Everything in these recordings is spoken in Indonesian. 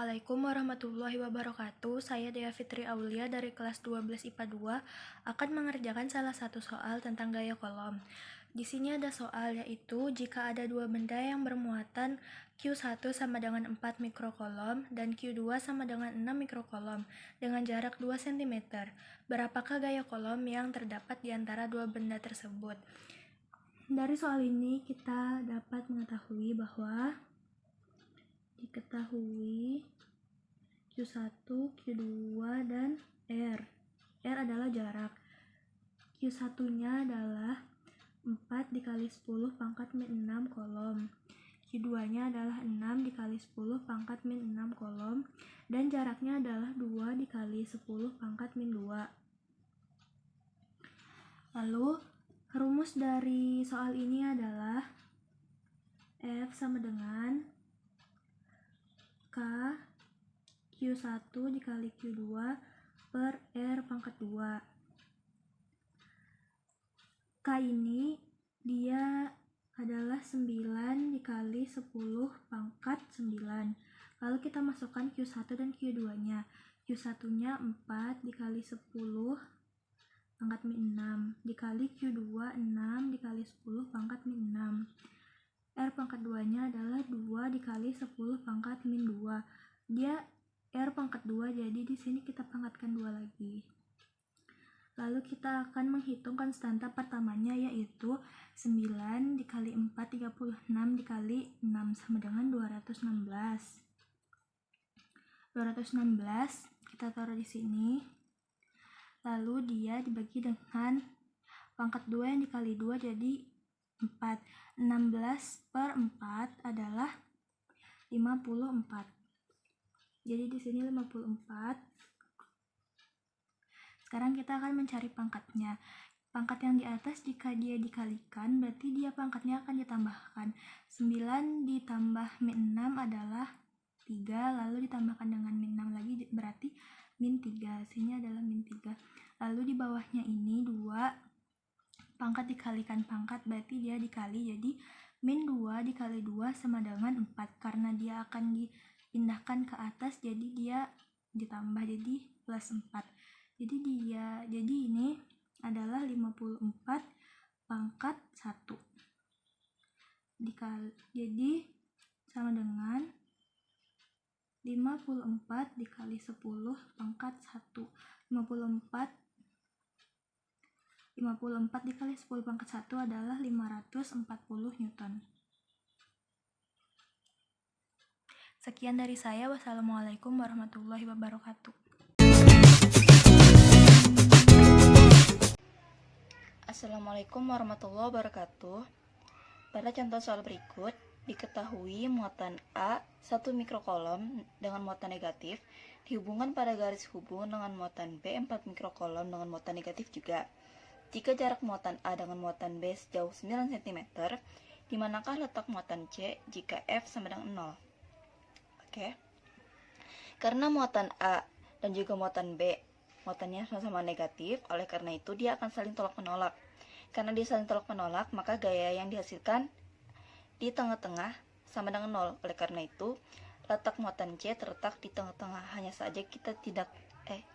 Assalamualaikum warahmatullahi wabarakatuh. Saya Dea Fitri Aulia dari kelas 12 IPA 2 akan mengerjakan salah satu soal tentang gaya kolom. Di sini ada soal yaitu jika ada dua benda yang bermuatan Q1 sama dengan 4 mikrokolom dan Q2 sama dengan 6 mikrokolom dengan jarak 2 cm. Berapakah gaya kolom yang terdapat di antara dua benda tersebut? Dari soal ini kita dapat mengetahui bahwa diketahui Q1, Q2, dan R. R adalah jarak. Q1-nya adalah 4 dikali 10 pangkat min 6 kolom. Q2-nya adalah 6 dikali 10 pangkat min 6 kolom. Dan jaraknya adalah 2 dikali 10 pangkat min 2. Lalu, rumus dari soal ini adalah F sama dengan K Q1 dikali Q2 per R pangkat 2. K ini dia adalah 9 dikali 10 pangkat 9. Lalu kita masukkan Q1 dan Q2 nya. Q1 nya 4 dikali 10 pangkat min 6 dikali Q2 6 dikali 10 pangkat min 6. R pangkat 2 nya adalah 2 dikali 10 pangkat min 2. Dia R pangkat 2, jadi di sini kita pangkatkan 2 lagi. Lalu kita akan menghitung konstanta pertamanya yaitu 9 dikali 4 36 dikali 6 sama dengan 216. 216 kita taruh di sini. Lalu dia dibagi dengan pangkat 2 yang dikali 2 jadi 4. 16 per 4 adalah 54. Jadi di sini 54. Sekarang kita akan mencari pangkatnya. Pangkat yang di atas jika dia dikalikan berarti dia pangkatnya akan ditambahkan. 9 ditambah min 6 adalah 3, lalu ditambahkan dengan min 6 lagi berarti min 3. Sini adalah min 3. Lalu di bawahnya ini 2 pangkat dikalikan pangkat berarti dia dikali, jadi min 2 dikali 2 sama dengan 4. Karena dia akan dipindahkan ke atas jadi dia ditambah jadi plus 4. Jadi ini adalah 54 pangkat 1 jadi sama dengan 54 dikali 10 pangkat 1. 54 dikali 10 pangkat 1 adalah 540 Newton. Sekian dari saya. Wassalamualaikum warahmatullahi wabarakatuh. Assalamualaikum warahmatullahi wabarakatuh. Pada contoh soal berikut, diketahui muatan A 1 mikrokolom dengan muatan negatif dihubungkan pada garis hubung dengan muatan B 4 mikrokolom dengan muatan negatif juga. Jika jarak muatan A dengan muatan B sejauh 9 cm, di manakah letak muatan C jika F sama dengan 0? Oke. Karena muatan A dan juga muatan B muatannya sama-sama negatif, oleh karena itu dia akan saling tolak-menolak. Karena dia saling tolak-menolak, maka gaya yang dihasilkan di tengah-tengah sama dengan 0. Oleh karena itu, letak muatan C terletak di tengah-tengah. Hanya saja kita tidak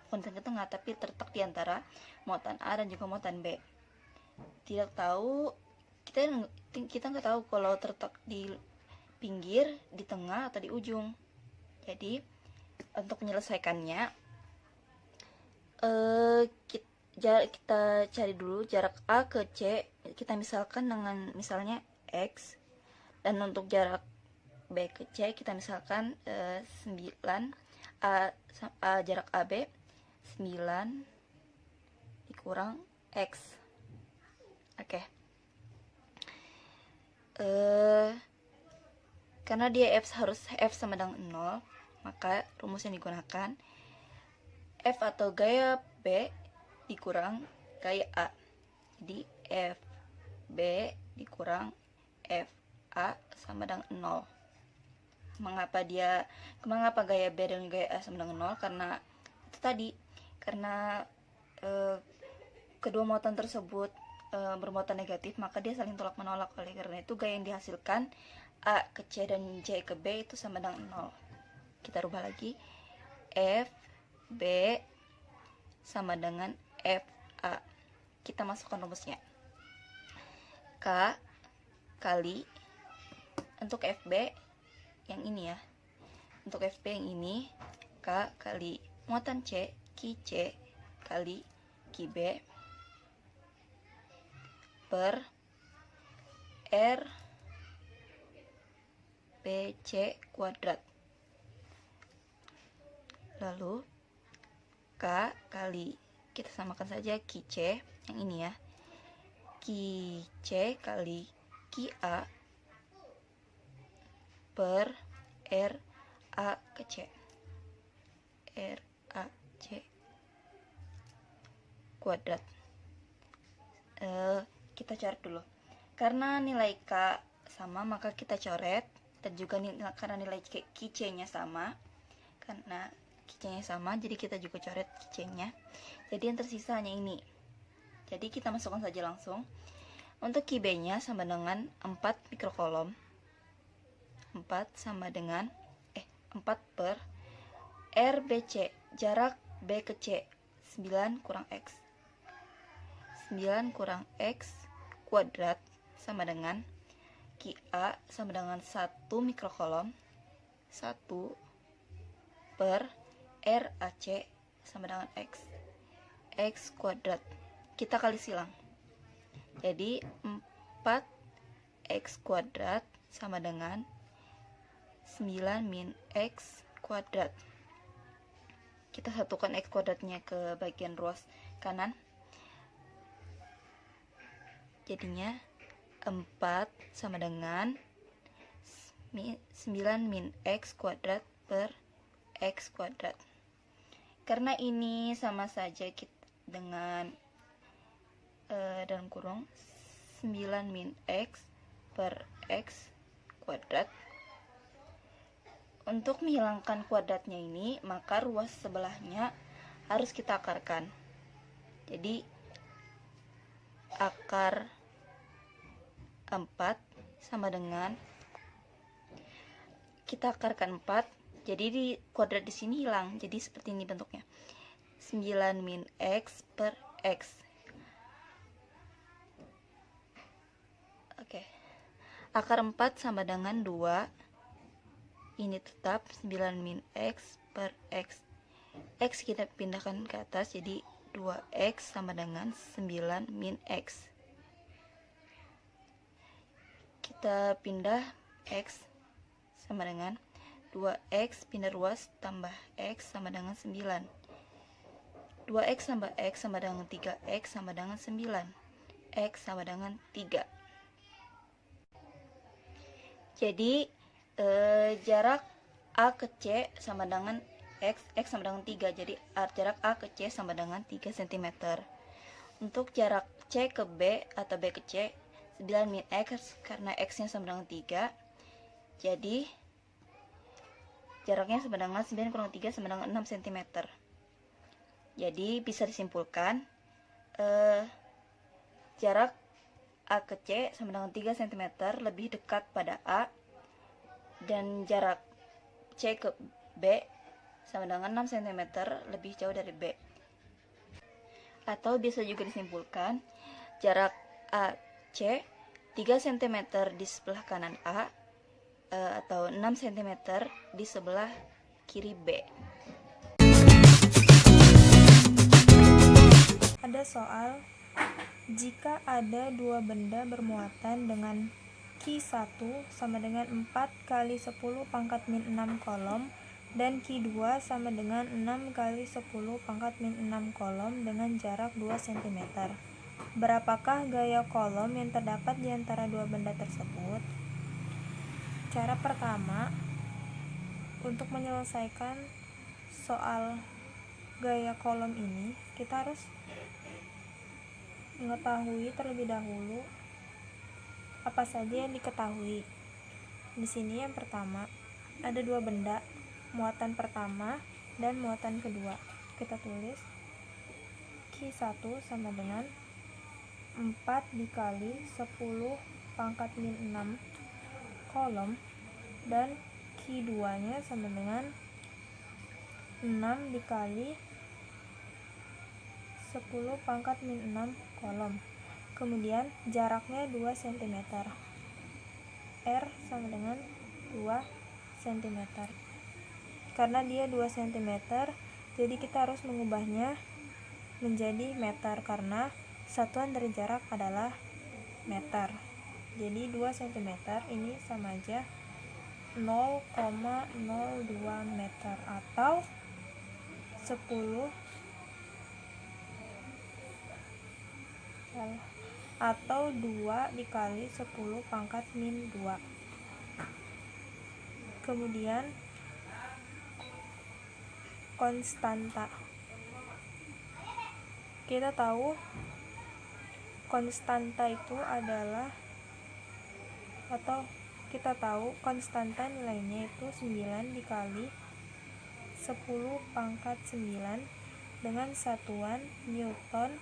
bukan di tengah, tapi terletak di antara muatan A dan juga muatan B. Tidak tahu, kita nggak tahu kalau terletak di pinggir, di tengah, atau di ujung. Jadi, untuk menyelesaikannya, kita cari dulu jarak A ke C. Kita misalkan dengan misalnya X, dan untuk jarak B ke C kita misalkan 9. Jarak AB 9 dikurang X. Oke. Karena dia harus F sama dengan 0, maka rumus yang digunakan F atau gaya B dikurang gaya A. Jadi F B dikurang F A sama dengan 0. Mengapa gaya B dan gaya A sama dengan 0? Karena itu tadi, karena kedua muatan tersebut bermuatan negatif, maka dia saling tolak menolak. Oleh karena itu gaya yang dihasilkan A ke C dan C ke B itu sama dengan 0. kita rubah lagi. F B sama dengan F A. Kita masukkan rumusnya. K kali, untuk FB yang ini ya, untuk FB yang ini K kali muatan C, Ki C kali Ki B per R BC kuadrat. Lalu K kali, kita samakan saja Ki C yang ini ya, Ki C kali Ki A per R A ke C, R A C kuadrat. Kita coret dulu. Karena nilai K sama, maka kita coret. Dan juga karena nilai Ki C-nya sama, karena Ki C-nya sama, jadi kita juga coret Ki C-nya. Jadi yang tersisa hanya ini. Jadi kita masukkan saja langsung. Untuk Ki B-nya sama dengan 4 mikrokolom. 4 sama dengan 4 per RBC, jarak B ke C, 9 kurang X. 9 kurang X kuadrat sama dengan Ki A sama dengan 1 mikrokolom, 1 per RAC sama dengan X, X kuadrat. Kita kali silang. Jadi 4X kuadrat sama dengan 9 min X kuadrat. Kita satukan X kuadratnya ke bagian ruas kanan. Jadinya 4 sama dengan 9 min X kuadrat per X kuadrat. Karena ini sama saja dengan dalam kurung 9 min X per X kuadrat. Untuk menghilangkan kuadratnya ini, maka ruas sebelahnya harus kita akarkan. Jadi akar 4 sama dengan, kita akarkan 4, jadi di kuadrat di sini hilang, jadi seperti ini bentuknya, 9 min X per X. Oke, akar 4 sama dengan 2, ini tetap 9 min X per X. X kita pindahkan ke atas, jadi 2X sama dengan 9 min X. Kita pindah X sama dengan 2X pindah ruas tambah X sama dengan 9. 2X tambah X sama dengan 3X sama dengan 9. X sama dengan 3. Jadi jarak A ke C sama dengan X sama dengan 3. Jadi jarak A ke C sama dengan 3 cm. Untuk jarak C ke B atau B ke C 9 min X, karena X nya sama dengan 3, jadi jaraknya sama dengan 9 kurang 3 sama dengan 6 cm. Jadi bisa disimpulkan jarak A ke C sama dengan 3 cm lebih dekat pada A, dan jarak C ke B sama dengan 6 cm lebih jauh dari B. Atau bisa juga disimpulkan jarak AC 3 cm di sebelah kanan A atau 6 cm di sebelah kiri B. Ada soal, jika ada dua benda bermuatan dengan Ki1 sama dengan 4 kali 10 pangkat min 6 kolom dan Ki2 sama dengan 6 kali 10 pangkat min 6 kolom dengan jarak 2 cm. Berapakah gaya kolom yang terdapat di antara dua benda tersebut? Cara pertama, untuk menyelesaikan soal gaya kolom ini, kita harus mengetahui terlebih dahulu apa saja yang diketahui. Di sini yang pertama, ada dua benda, muatan pertama dan muatan kedua. Kita tulis Ki1 sama dengan 4 dikali 10 pangkat min 6 kolom, dan Ki2 nya sama dengan 6 dikali 10 pangkat min 6 kolom. Kemudian jaraknya 2 cm. R sama dengan 2 cm. Karena dia 2 cm, jadi kita harus mengubahnya menjadi meter karena satuan dari jarak adalah meter. Jadi 2 cm ini sama aja 0,02 meter atau 10 atau 2 dikali 10 pangkat min 2. Kemudian konstanta. Kita tahu konstanta itu adalah, atau kita tahu konstanta nilainya itu 9 dikali 10 pangkat 9 dengan satuan Newton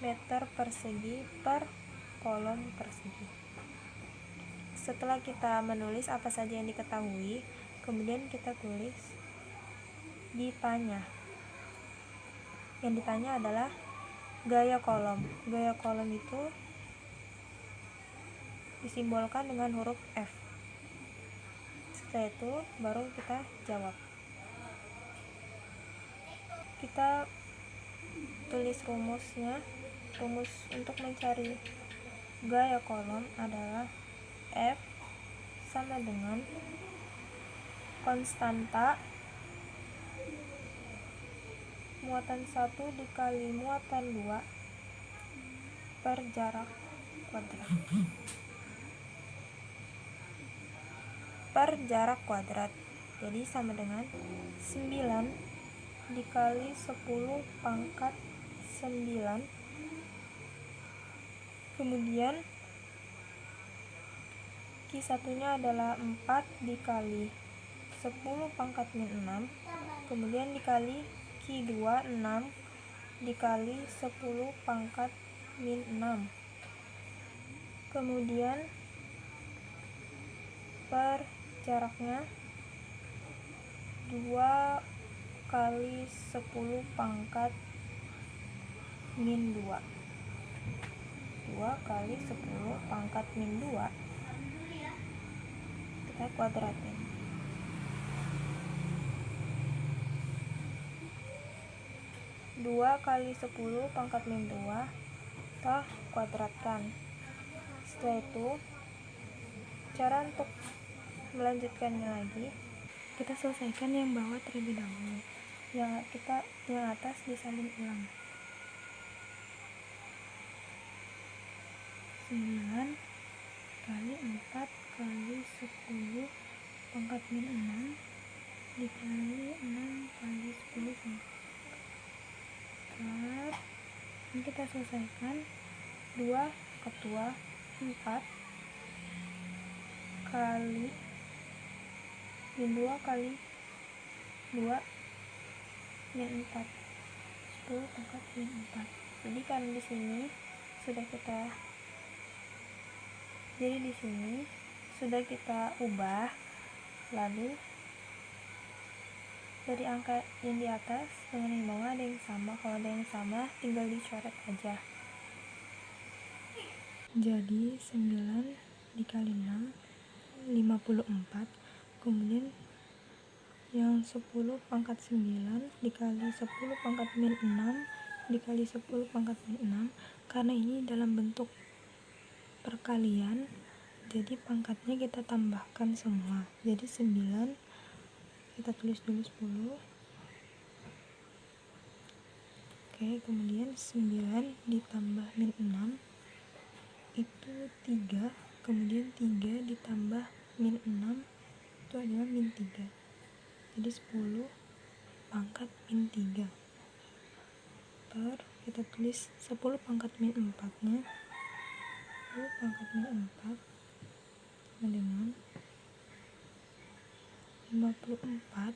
meter persegi per kolom persegi. Setelah kita menulis apa saja yang diketahui, kemudian kita tulis ditanya. Yang ditanya adalah gaya kolom. Gaya kolom itu disimbolkan dengan huruf F. Setelah itu baru kita jawab. Kita tulis rumusnya. Rumus untuk mencari gaya kolom adalah F sama dengan konstanta muatan 1 dikali muatan 2 per jarak kuadrat. Jadi sama dengan 9 dikali 10 pangkat 9. Kemudian Q1 nya adalah 4 dikali 10 pangkat min 6. Kemudian dikali Q2 6 dikali 10 pangkat min 6. Kemudian per jaraknya 2 kali 10 pangkat min 2. 2 kali 10 pangkat min 2 kita kuadratin. 2 kali 10 pangkat min 2 kita kuadratkan. Setelah itu cara untuk melanjutkannya lagi, kita selesaikan yang bawah terlebih dahulu, yang atas disalin ulang. 9 kali 4 kali 10 pangkat min 6 dikali 6 kali 10 pangkat. Ini kita selesaikan. 2 ketua 4 kali min 2 kali 2 min 4, 10 pangkat min 4. Jadi kan di sini sudah kita ubah, lalu dari angka yang di atas dengan yang bawah ada yang sama. Kalau ada yang sama tinggal dicoret aja. Jadi 9 dikali 6 54. Kemudian yang 10 pangkat 9 dikali 10 pangkat min 6 dikali 10 pangkat min 6. Karena ini dalam bentuk perkalian, jadi pangkatnya kita tambahkan semua. Jadi 9 kita tulis dulu 10. Oke, kemudian 9 ditambah min 6 itu 3. Kemudian 3 ditambah min 6 itu adalah min 3. Jadi 10 pangkat min 3 per, kita tulis 10 pangkat min 4 nya 10 pangkat min 4 sama dengan 54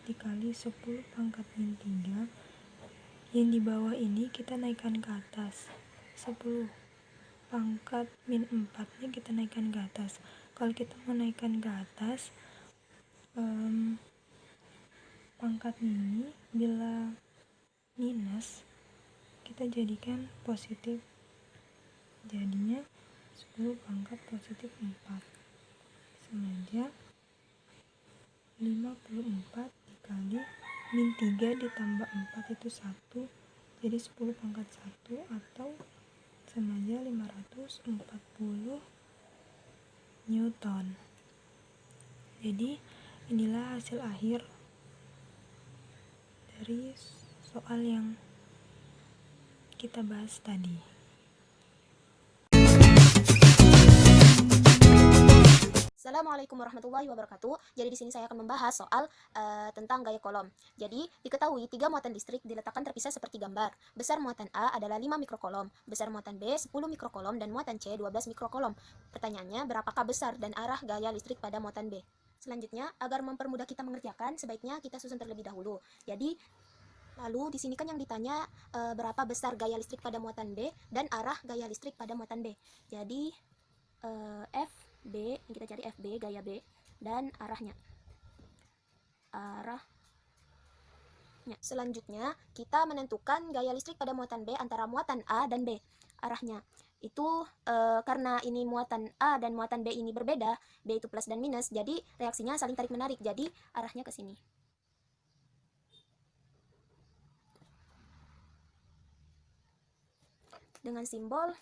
dikali 10 pangkat min 3. Yang di bawah ini kita naikkan ke atas 10 pangkat min 4 nya kita naikkan ke atas. Kalau kita mau naikkan ke atas, pangkat ini bila minus kita jadikan positif, jadinya 10 pangkat positif 4 sama aja 54 dikali min 3 ditambah 4 itu 1, jadi 10 pangkat 1 atau sama aja 540 Newton. Jadi inilah hasil akhir dari soal yang kita bahas tadi. Assalamualaikum warahmatullahi wabarakatuh. Jadi di sini saya akan membahas soal tentang gaya kolom. Jadi diketahui 3 muatan listrik diletakkan terpisah seperti gambar. Besar muatan A adalah 5 mikrokolom, besar muatan B 10 mikrokolom, dan muatan C 12 mikrokolom. Pertanyaannya, berapakah besar dan arah gaya listrik pada muatan B? Selanjutnya, agar mempermudah kita mengerjakan, sebaiknya kita susun terlebih dahulu. Jadi lalu di sini kan yang ditanya berapa besar gaya listrik pada muatan B dan arah gaya listrik pada muatan B. Jadi FB, kita cari FB gaya B dan arahnya. Selanjutnya kita menentukan gaya listrik pada muatan B antara muatan A dan B. Arahnya itu karena ini muatan A dan muatan B ini berbeda, B itu plus dan minus, jadi reaksinya saling tarik menarik, jadi arahnya ke sini. Dengan simbol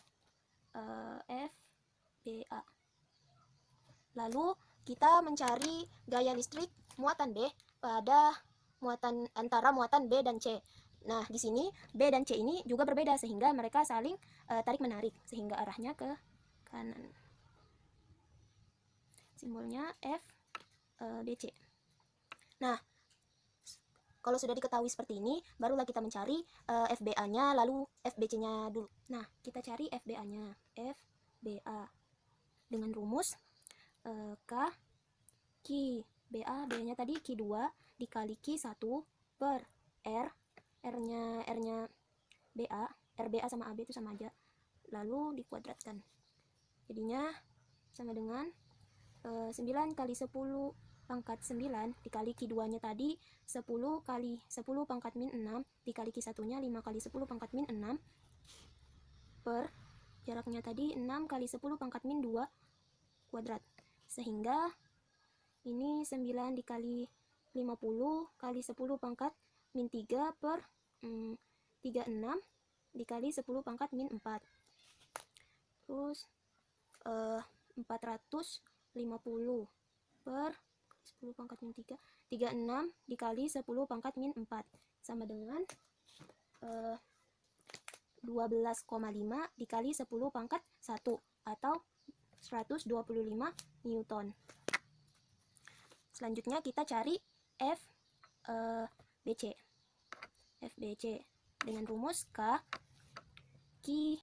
FBA. Lalu kita mencari gaya listrik muatan B pada antara muatan B dan C. Nah, di sini B dan C ini juga berbeda sehingga mereka saling tarik menarik sehingga arahnya ke kanan. Simbolnya FBC. Nah, kalau sudah diketahui seperti ini, barulah kita mencari FBA-nya, lalu FBC-nya dulu. Nah, kita cari FBA-nya. FBA dengan rumus K Q BA, B-nya tadi Q2 dikali Q1 per R, R-nya BA, RBA sama AB itu sama aja, lalu dikuadratkan. Jadinya sama dengan 9 kali 10 pangkat 9 dikali Q2 nya tadi 10 kali 10 pangkat min 6 dikali Q1 nya 5 kali 10 pangkat min 6 per jaraknya tadi 6 kali 10 pangkat min 2 kuadrat, sehingga ini 9 dikali 50 kali 10 pangkat min 3 per 36 dikali 10 pangkat min 4, terus 450 per 10 pangkat min 3, 36 dikali 10 pangkat min 4 sama dengan 12,5 dikali 10 pangkat 1 atau 125 Newton. Selanjutnya kita cari FBC dengan rumus K Q